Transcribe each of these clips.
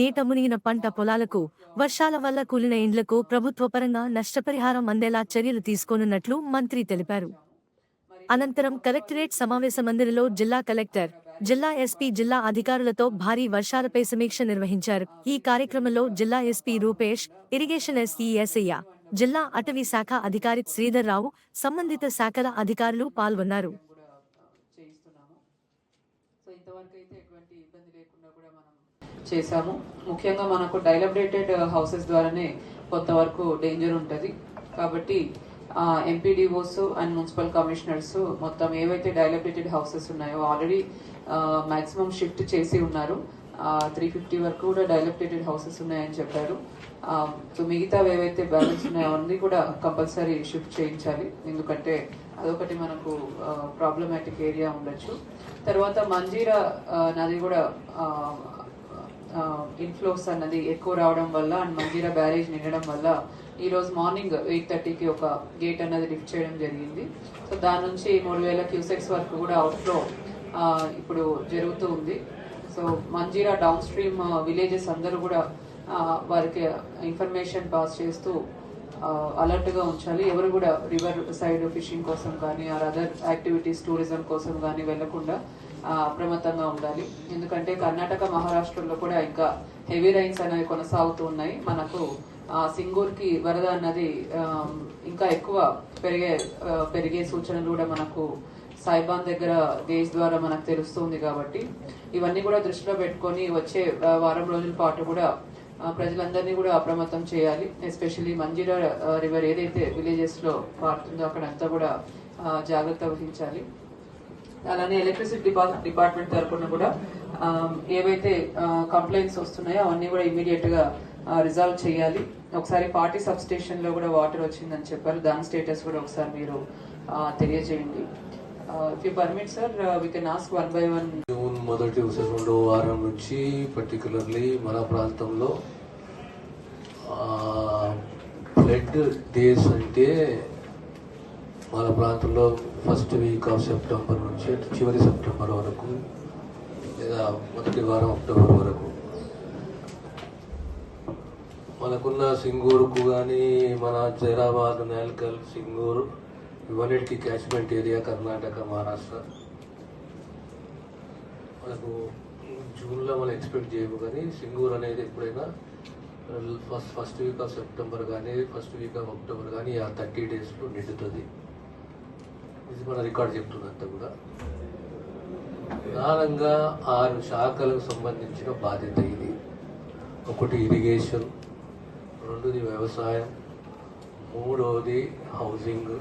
నీట మునిగిన పంట పొలాలకు, వర్షాల వల్ల కూలిన ఇండ్లకు ప్రభుత్వపరంగా నష్టపరిహారం అందేలా చర్యలు తీసుకోనున్నట్లు మంత్రి తెలిపారు. అనంతరం కలెక్టరేట్ సమావేశ మందిరంలో జిల్లా కలెక్టర్, జిల్లా ఎస్పీ, జిల్లా అధికారులతో భారీ వర్షాలపై సమీక్ష నిర్వహించారు. ఈ కార్యక్రమంలో జిల్లా SP Rupesh, irrigation SE SI, జిల్లా అటవీ శాఖ అధికారి శ్రీధర్ రావు, సంబంధిత శాఖల అధికారులు పాల్గొన్నారు. చేశాము. ముఖ్యంగా మనకు డైలబ్రేటెడ్ హౌసెస్ ద్వారానే కొంతవరకు డేంజర్ ఉంటుంది. కాబట్టి ఎంపీడీఓస్ అండ్ మున్సిపల్ కమిషనర్స్ మొత్తం ఏవైతే డైలబ్రేటెడ్ హౌసెస్ ఉన్నాయో ఆల్రెడీ మాక్సిమం షిఫ్ట్ చేసి ఉన్నారు. 350 వరకు కూడా డైలబ్రేటెడ్ హౌసెస్ ఉన్నాయని చెప్పారు. సో మిగతావి ఏవైతే బ్యాలెన్స్ ఉన్నాయో అవన్నీ కూడా కంపల్సరీ షిఫ్ట్ చేయించాలి. ఎందుకంటే అదొకటి మనకు ప్రాబ్లమాటిక్ ఏరియా ఉండొచ్చు. తర్వాత మంజీరా నది కూడా ఇన్ఫ్లోస్ అన్నది ఎక్కువ రావడం వల్ల అండ్ మంజీరా బ్యారేజ్ నిండడం వల్ల ఈ రోజు మార్నింగ్ 8:30కి ఒక గేట్ అన్నది లిఫ్ట్ చేయడం జరిగింది. సో దాని నుంచి 3000 క్యూసెక్స్ వరకు కూడా అవుట్ఫ్లో ఇప్పుడు జరుగుతూ ఉంది. So Manjira downstream villages అందరూ కూడా వారికి ఇన్ఫర్మేషన్ పాస్ చేస్తూ అలర్ట్గా ఉంచాలి. ఎవరు కూడా రివర్ సైడ్ ఫిషింగ్ కోసం కానీ ఆర్ అదర్ యాక్టివిటీస్ టూరిజం కోసం కానీ వెళ్లకుండా అప్రమత్తంగా ఉండాలి. ఎందుకంటే కర్ణాటక, మహారాష్ట్రలో కూడా ఇంకా హెవీ రైన్స్ అనేవి కొనసాగుతూ ఉన్నాయి. మనకు సింగూర్కి వరద అన్నది ఇంకా ఎక్కువ పెరిగే సూచనలు కూడా మనకు సాయిబాన్ దగ్గర గేజ్ ద్వారా మనకు తెలుస్తుంది. కాబట్టి ఇవన్నీ కూడా దృష్టిలో పెట్టుకొని వచ్చే వారం రోజుల పాటు కూడా ప్రజలందరినీ కూడా అప్రమత్తం చేయాలి. ఎస్పెషల్లీ మంజీరా రివర్ ఏదైతే విలేజెస్ లో పారుతుందో అక్కడంతా కూడా జాగ్రత్త వహించాలి. అలానే ఎలక్ట్రిసిటీ డిపార్ట్మెంట్ తరఫున కూడా ఏవైతే కంప్లైంట్స్ వస్తున్నాయో అవన్నీ కూడా ఇమీడియట్ గా రిజాల్వ్ చేయాలి. ఒకసారి పార్టీ సబ్ స్టేషన్ లో కూడా వాటర్ వచ్చిందని చెప్పారు. దాని స్టేటస్ కూడా ఒకసారి మీరు తెలియజేయండి. If you permit sir, we can ask one by one. June మొదటి రెండో వారం నుంచి పర్టికులర్లీ మన ప్రాంతంలో ఫ్లడ్ డేస్ అంటే మన ప్రాంతంలో ఫస్ట్ వీక్ ఆఫ్ సెప్టెంబర్ నుంచి చివరి సెప్టెంబర్ వరకు లేదా మొదటి వారం అక్టోబర్ వరకు మనకున్న సింగూరుకు కానీ మన జైరాబాద్, నేల్కల్, సింగూరు ఇవన్నిటికి క్యాచ్మెంట్ ఏరియా కర్ణాటక, మహారాష్ట్ర. మనకు జూన్లో మనం ఎక్స్పెక్ట్ చేయము, కానీ సింగూరు అనేది ఎప్పుడైనా ఫస్ట్ వీక్ ఆఫ్ సెప్టెంబర్ కానీ ఫస్ట్ వీక్ ఆఫ్ అక్టోబర్ కానీ ఆ 30 డేస్లో నిండుతుంది. ఇది మన రికార్డ్ చెప్తున్నంత కూడా ప్రధానంగా 6 శాఖలకు సంబంధించిన బాధ్యత ఇది. ఒకటి ఇరిగేషన్, రెండోది వ్యవసాయం, మూడవది హౌసింగ్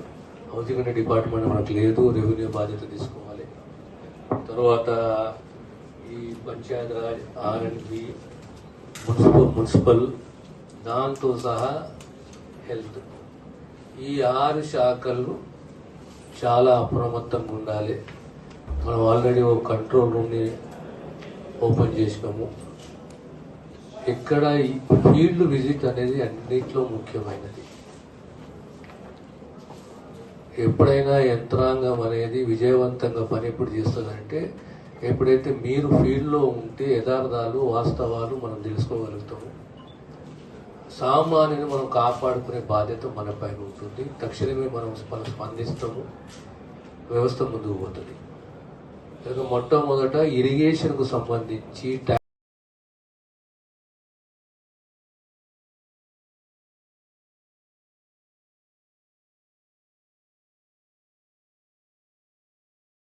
అనే డిపార్ట్మెంట్ మనకు లేదు, రెవెన్యూ బాధ్యత తీసుకోవాలి. తర్వాత ఈ పంచాయత్ రాజ్, R&B, మున్సిపల్ దాంతో సహా హెల్త్, ఈ 6 శాఖలు చాలా అప్రమత్తంగా ఉండాలి. మనం ఆల్రెడీ ఒక కంట్రోల్ రూమ్ని ఓపెన్ చేసినాము. ఇక్కడ ఈ ఫీల్డ్ విజిట్ అనేది అన్నింటిలో ముఖ్యమైనది. ఎప్పుడైనా యంత్రాంగం అనేది విజయవంతంగా పని ఎప్పుడు చేస్తుందంటే ఎప్పుడైతే మీరు ఫీల్డ్లో ఉంటే యథార్థాలు, వాస్తవాలు మనం తెలుసుకోగలుగుతాము. సామాన్యుని మనం కాపాడుకునే బాధ్యత మన పైన ఉంటుంది. తక్షణమే మనం స్పందిస్తాము, వ్యవస్థ ముందుకు పోతుంది. మొట్టమొదట ఇరిగేషన్కు సంబంధించి